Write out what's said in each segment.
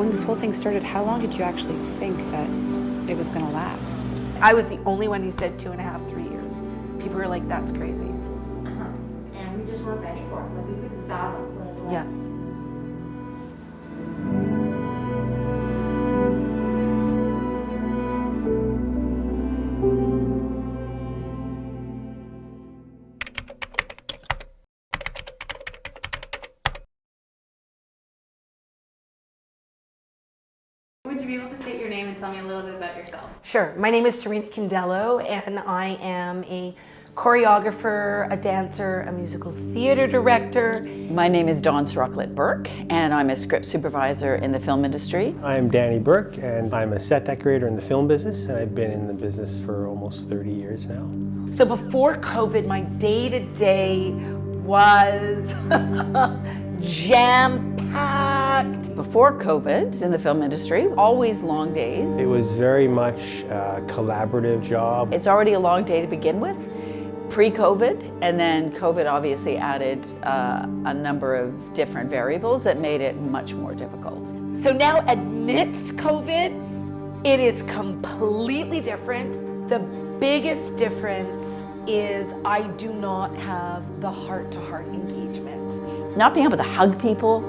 when this whole thing started, how long did you actually think that it was going to last? I was the only one who said 2.5, 3 years. People were like, that's crazy. And we just weren't ready for it. Like, we couldn't fathom what it's like. Yeah. Would you be able to state your name and tell me a little bit about yourself? Sure. My name is Serena Candello, and I am a choreographer, a dancer, a musical theater director. My name is Sorokolit-Burke, and I'm a script supervisor in the film industry. I'm Danny Burke, and I'm a set decorator in the film business, and I've been in the business for almost 30 years now. So before COVID, my day-to-day was jam-packed. Before COVID, in the film industry, always long days. It was very much a collaborative job. It's already a long day to begin with, pre-COVID, and then COVID obviously added a number of different variables that made it much more difficult. So now amidst COVID, it is completely different. The biggest difference is I do not have the heart-to-heart engagement. Not being able to hug people.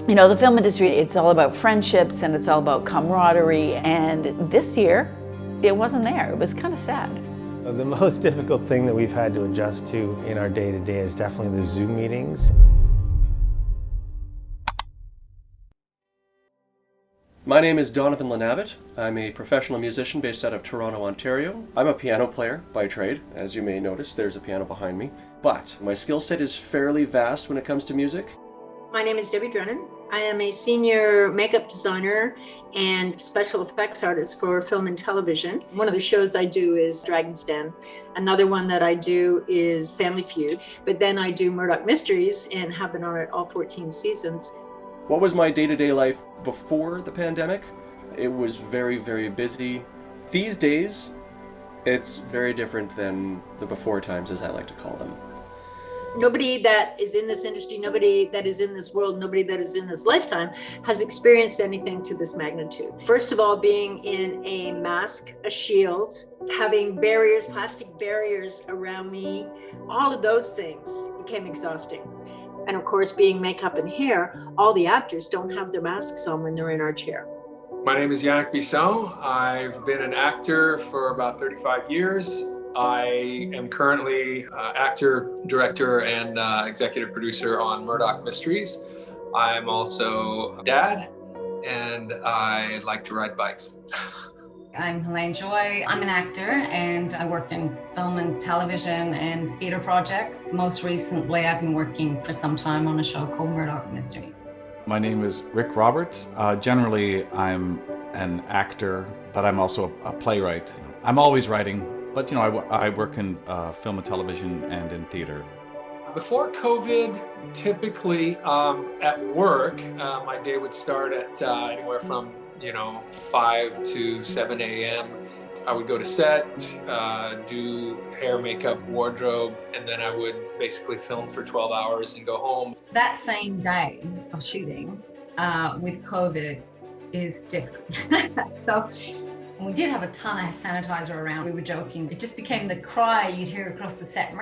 You know, the film industry, it's all about friendships and it's all about camaraderie, and this year, it wasn't there. It was kind of sad. The most difficult thing that we've had to adjust to in our day-to-day is definitely the Zoom meetings. My name is Donavon LeNabat. I'm a professional musician based out of Toronto, Ontario. I'm a piano player by trade. As you may notice, there's a piano behind me. But my skill set is fairly vast when it comes to music. My name is Debbie Drennan. I am a senior makeup designer and special effects artist for film and television. One of the shows I do is Dragon's Den. Another one that I do is Family Feud. But then I do Murdoch Mysteries and have been on it all 14 seasons. What was my day-to-day life before the pandemic? It was very, very busy. These days, it's very different than the before times, as I like to call them. Nobody that is in this industry, nobody that is in this world, nobody that is in this lifetime has experienced anything to this magnitude. First of all, being in a mask, a shield, having barriers, plastic barriers around me, all of those things became exhausting. And of course, being makeup and hair, all the actors don't have their masks on when they're in our chair. My name is Yannick Bisson. I've been an actor for about 35 years. I am currently actor, director, and executive producer on Murdoch Mysteries. I'm also a dad, and I like to ride bikes. I'm Helene Joy. I'm an actor and I work in film and television and theatre projects. Most recently, I've been working for some time on a show called Murdoch Mysteries. My name is Rick Roberts. Generally, I'm an actor, but I'm also a playwright. I'm always writing, but I work in film and television and in theatre. Before COVID, typically at work, my day would start at anywhere from 5 to 7 a.m. I would go to set, do hair, makeup, wardrobe, and then I would basically film for 12 hours and go home. That same day of shooting with COVID is different. So we did have a ton of sanitizer around. We were joking. It just became the cry you'd hear across the set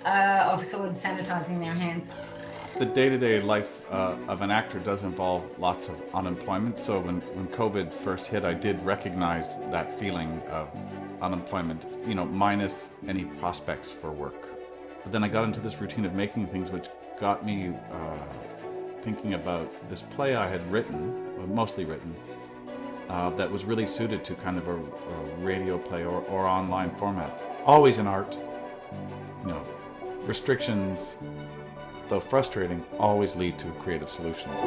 of someone sanitizing their hands. The day-to-day life of an actor does involve lots of unemployment. So when COVID first hit, I did recognize that feeling of unemployment, minus any prospects for work. But then I got into this routine of making things, which got me thinking about this play I had written, mostly written, that was really suited to kind of a radio play or online format. Always in art, restrictions, though frustrating, always lead to creative solutions.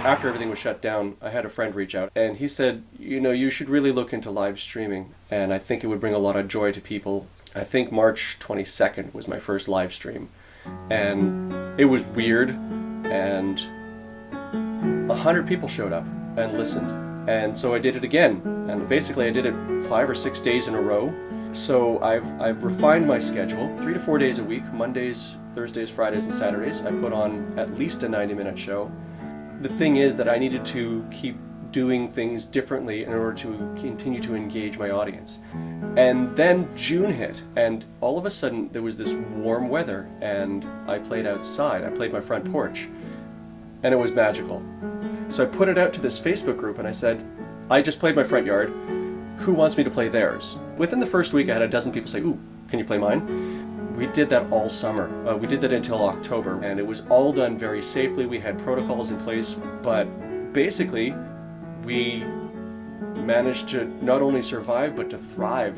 After everything was shut down, I had a friend reach out and he said, you should really look into live streaming, and I think it would bring a lot of joy to people. I think March 22nd was my first live stream, and it was weird and 100 people showed up and listened. And so I did it again, and basically I did it 5 or 6 days in a row. So I've refined my schedule, 3 to 4 days a week, Mondays, Thursdays, Fridays, and Saturdays. I put on at least a 90-minute show. The thing is that I needed to keep doing things differently in order to continue to engage my audience. And then June hit, and all of a sudden there was this warm weather, and I played outside. I played my front porch, and it was magical. So I put it out to this Facebook group, and I said, I just played my front yard. Who wants me to play theirs? Within the first week, I had a dozen people say, ooh, can you play mine? We did that all summer. We did that until October, and it was all done very safely. We had protocols in place, but basically, we managed to not only survive, but to thrive.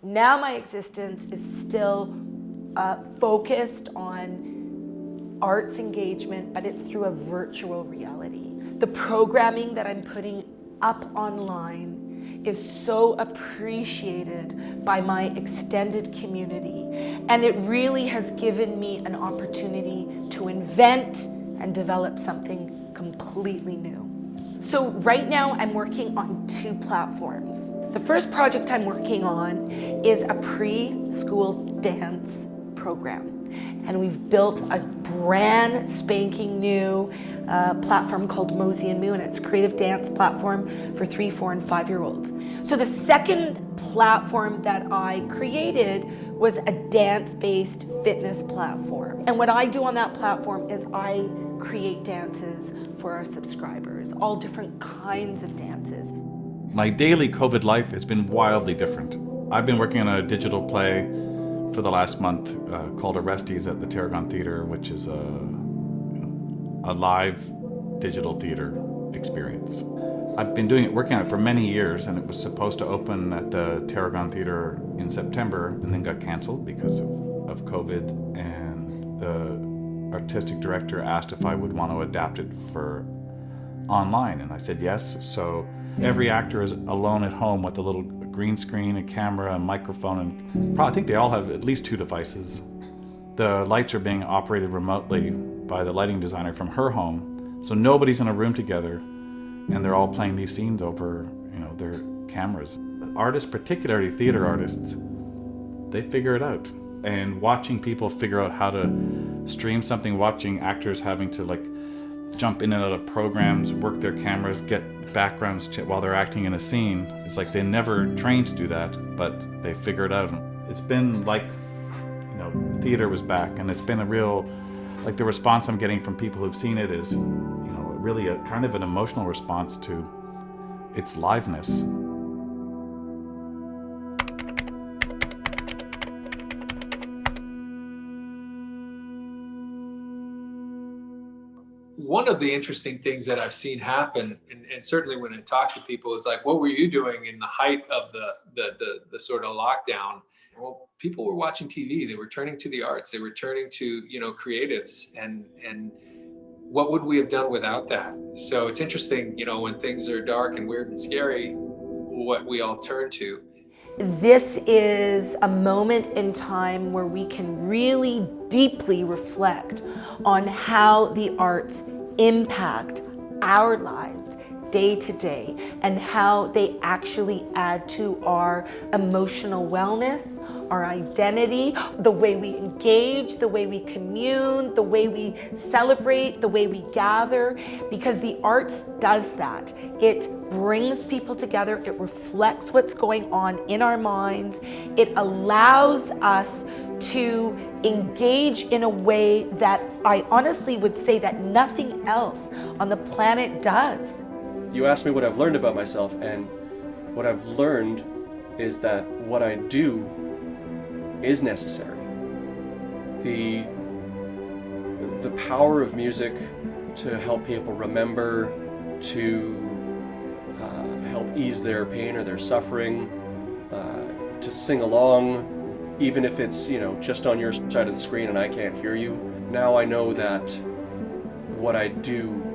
Now my existence is still focused on arts engagement, but it's through a virtual reality. The programming that I'm putting up online is so appreciated by my extended community, and it really has given me an opportunity to invent and develop something completely new. So right now I'm working on 2 platforms. The first project I'm working on is a preschool dance program. And we've built a brand spanking new platform called Mosey and Moo, and it's a creative dance platform for 3, 4, and 5-year-olds. So the second platform that I created was a dance-based fitness platform. And what I do on that platform is I create dances for our subscribers, all different kinds of dances. My daily COVID life has been wildly different. I've been working on a digital play for the last month called Orestes at the Tarragon Theatre, which is a live digital theater experience. I've been working on it for many years, and it was supposed to open at the Tarragon Theatre in September and then got canceled because of COVID, and the artistic director asked if I would want to adapt it for online, and I said yes. So every actor is alone at home with a little green screen, a camera, a microphone, and I think they all have at least 2 devices. The lights are being operated remotely by the lighting designer from her home, so nobody's in a room together, and they're all playing these scenes over, their cameras. Artists, particularly theater artists, they figure it out. And watching people figure out how to stream something, watching actors having to jump in and out of programs, work their cameras, get backgrounds while they're acting in a scene. It's like they never trained to do that, but they figure it out. It's been like, theater was back, and it's been a real, the response I'm getting from people who've seen it is, really a kind of an emotional response to its liveness. One of the interesting things that I've seen happen, and certainly when I talk to people, is what were you doing in the height of the sort of lockdown? Well, people were watching TV. They were turning to the arts. They were turning to creatives, and what would we have done without that? So it's interesting, when things are dark and weird and scary, what we all turn to. This is a moment in time where we can really deeply reflect on how the arts impact our lives day to day, and how they actually add to our emotional wellness, our identity, the way we engage, the way we commune, the way we celebrate, the way we gather, because the arts does that. It brings people together, it reflects what's going on in our minds, it allows us to engage in a way that I honestly would say that nothing else on the planet does. You asked me what I've learned about myself, and what I've learned is that what I do is necessary. The power of music to help people remember, to help ease their pain or their suffering, to sing along, even if it's just on your side of the screen and I can't hear you. Now I know that what I do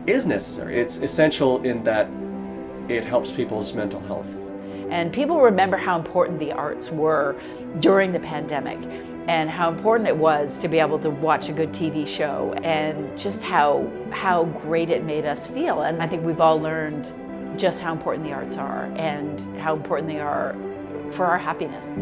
is necessary. It's essential in that it helps people's mental health. And people remember how important the arts were during the pandemic and how important it was to be able to watch a good TV show and just how great it made us feel. And I think we've all learned just how important the arts are and how important they are for our happiness.